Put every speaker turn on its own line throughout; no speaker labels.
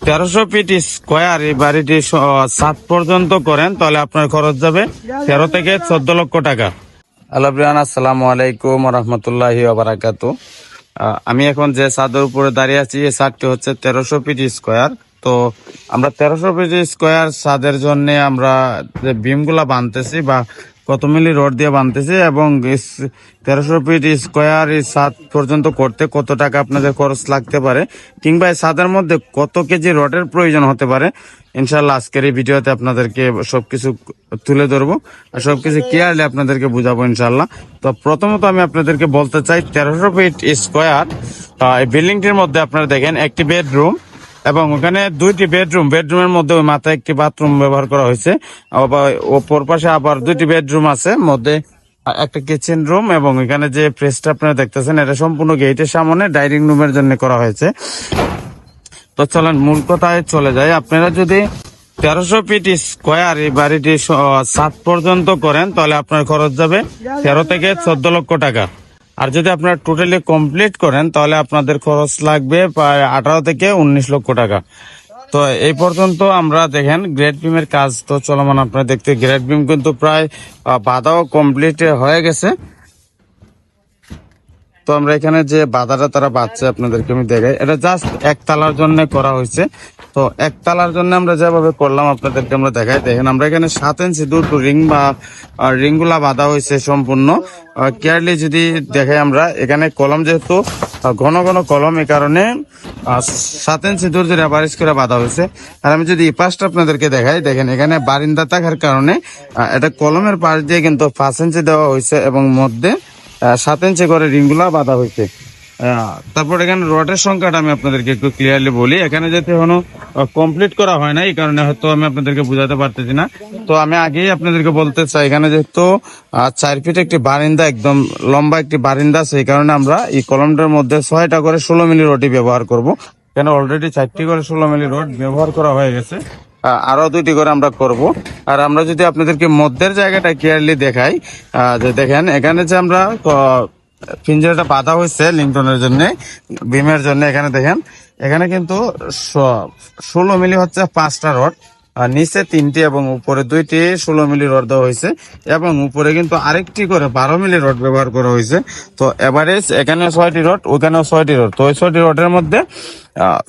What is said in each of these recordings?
1300 fit square এই বাড়িটি ছাদ পর্যন্ত করেন তাহলে আপনার খরচ যাবে 13 থেকে 14 লক্ষ টাকা। হ্যালো ব্রিয়ান, আসসালামু আলাইকুম রহমতুল্লাহি বারাকাতু। আমি এখন যে ছাদের উপরে দাঁড়িয়ে আছি এই ছাদটি হচ্ছে 1300 ফিট স্কোয়ার। তো আমরা 1300 ফিট স্কোয়ার ছাদের জন্য আমরা যে বিমগুলা বানতেছি বা কত মিলি রড দিয়ে বানতেছি এবং 1300 ফিট স্কোয়ার এই ছাদ পর্যন্ত করতে কত টাকা আপনাদের খরচ লাগতে পারে কিংবা এই ছাদের মধ্যে কত কেজি রডের প্রয়োজন হতে পারে, ইনশাল্লাহ আজকের এই ভিডিওতে আপনাদেরকে সবকিছু তুলে ধরবো আর সবকিছু ক্লিয়ারলি আপনাদেরকে বুঝাবো ইনশাল্লাহ। তো প্রথমত আমি আপনাদেরকে বলতে চাই 1300 ফিট স্কোয়ার এই বিল্ডিংটির মধ্যে আপনারা দেখেন একটি বেডরুম এবং ওখানে দুইটি বেডরুমের মধ্যে ওই মাথায় একটি বাথরুম ব্যবহার করা হয়েছে, আবার ওপর পাশে আবার দুইটি বেডরুম আছে, মধ্যে একটা কিচেন রুম এবং এখানে যে প্রেসটা আপনারা দেখতেছেন এটা সম্পূর্ণ গেটের সামনে ডাইনিং রুমের জন্য করা হয়েছে। তো চলেন মূল কথায় চলে যায়। আপনারা যদি 1300 ফিট স্কোয়ার এই বাড়িটি ছাদ পর্যন্ত করেন তাহলে আপনার খরচ যাবে 13 থেকে 14 লক্ষ টাকা। আর যদি আপনারা টোটালি কমপ্লিট করেন তাহলে আপনাদের খরচ লাগবে প্রায় 18 থেকে 19 লক্ষ টাকা। তো এই পর্যন্ত আমরা দেখেন গ্রেড বিমের কাজ তো চলমান, আপনারা দেখতে গ্রেড বিম কিন্তু প্রায় বাঁধাও কমপ্লিট হয়ে গেছে। তো আমরা এখানে যে বাধাটা তারা বাঁধছে আপনাদেরকে আমি দেখাই, এটা জাস্ট একতলার জন্য করা হয়েছে। তো একতলার জন্য আমরা যেভাবে করলাম আপনাদেরকে আমরা দেখাই। দেখেন আমরা এখানে 7 ইঞ্চি দুটো রিং বা রিং গুলা বাঁধা হয়েছে সম্পূর্ণ কেয়ারলি। যদি দেখাই আমরা এখানে কলম যেহেতু ঘন ঘন কলম, এই কারণে 7 ইঞ্চি দূর ধরে বারিশ করে বাঁধা হয়েছে। আর আমি যদি এই পাশটা আপনাদেরকে দেখাই, দেখেন এখানে বারিন্দা থাকার কারণে এটা কলমের পাশ দিয়ে কিন্তু 5 ইঞ্চি দেওয়া হয়েছে এবং মধ্যে 7 ইঞ্চি করে রিংগুলা বাঁধা হয়েছে। তারপর এখানে রডের সংখ্যাটা আমি আপনাদেরকে একটু ক্লিয়ারলি বলি। এখানে যেতে এখনো কমপ্লিট করা হয় না, এই কারণে হয়তো আমি আপনাদেরকে বুঝাতে পারতেছি না। তো আমি আগেই আপনাদেরকে বলতে চাই, এখানে যেহেতু 4 ফিট একটি বারিন্দা, একদম লম্বা একটি বারিন্দা, সেই কারণে আমরা এই কলমটার মধ্যে 6টা করে 16 মিলি রডই ব্যবহার করব। কেন অলরেডি 4টি করে 16 মিলি রড ব্যবহার করা হয়ে গেছে, আরো 2টি করে আমরা করব। আর আমরা যদি আপনাদেরকে মধ্যের জায়গাটা ক্লিয়ারলি দেখাই, যে দেখেন এখানে যে আমরা পিঞ্জরাটা বাঁধা হয়েছে লিংটনের জন্য, বিমের জন্য, এখানে দেখেন এখানে কিন্তু 16 মিলি হচ্ছে 5টা রড, নিচে 3টি এবং উপরে 2টি 16 মিলি রড দেওয়া হয়েছে এবং উপরে কিন্তু আরেকটি করে 12 মিলি রড ব্যবহার করা হয়েছে। তো এভারেজ এখানে 6টি রড, ওখানেও 6টি রড। তো ওই 6টি রডের মধ্যে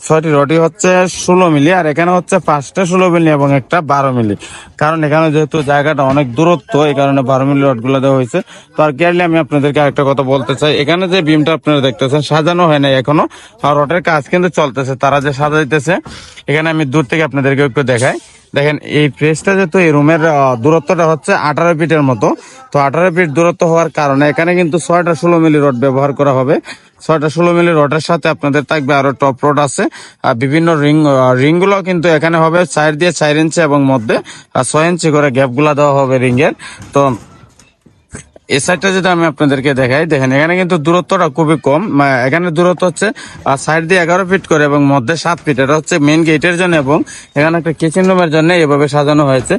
6টি রডই হচ্ছে 16 মিলি, আর এখানে হচ্ছে 5টা 16 মিলি এবং একটা 12 মিলি। কারণ এখানে যেহেতু জায়গাটা অনেক দূরত্ব, এই কারণে 12 মিলি রড গুলো দেওয়া হয়েছে। তো আর ক্লিয়ারলি আমি আপনাদেরকে আরেকটা কথা বলতে চাই, এখানে যে বিমটা আপনারা দেখতেছেন সাজানো হয় নাই এখনো, আর রডের কাজ কিন্তু চলতেছে, তারা যে সাজাইতেছে। এখানে আমি দূর থেকে আপনাদেরকে একটু দেখাই। দেখেন এই প্রেসটা যেহেতু এই রুমের দূরত্বটা হচ্ছে 18 ফিটের মতো, তো 18 ফিট দূরত্ব হওয়ার কারণে এখানে কিন্তু 6টা 16 মিলি রড ব্যবহার করা হবে। 6টা 16 মিলি রডের সাথে আপনাদের থাকবে আরো টপ রড আছে, আর বিভিন্ন রিং গুলো কিন্তু এখানে হবে 4 দিয়ে 4 ইঞ্চি এবং মধ্যে 6 ইঞ্চি করে গ্যাপ গুলা দেওয়া হবে রিংয়ের। তো এই সাইডটা যদি আমি আপনাদেরকে দেখাই, দেখেন এখানে কিন্তু দূরত্বটা খুবই কম। এখানে দূরত্ব হচ্ছে সাইড দিয়ে 11 ফিট করে এবং মধ্যে 7 ফিট। এটা হচ্ছে মেন গেটের জন্য এবং এখানে একটা কিচেন রুমের জন্য এভাবে সাজানো হয়েছে।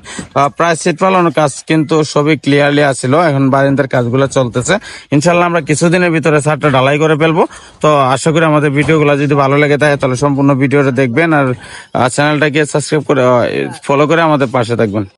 প্রায় সিট পালানোর কাজ কিন্তু সবই ক্লিয়ারলি আসছিল, এখন বারিন্দার কাজগুলো চলতেছে। ইনশাল্লাহ আমরা কিছুদিনের ভিতরে ছাদটা ঢালাই করে ফেলবো। তো আশা করি আমাদের ভিডিওগুলো যদি ভালো লেগে থাকে তাহলে সম্পূর্ণ ভিডিওটা দেখবেন আর চ্যানেলটাকে সাবস্ক্রাইব করে ফলো করে আমাদের পাশে থাকবেন।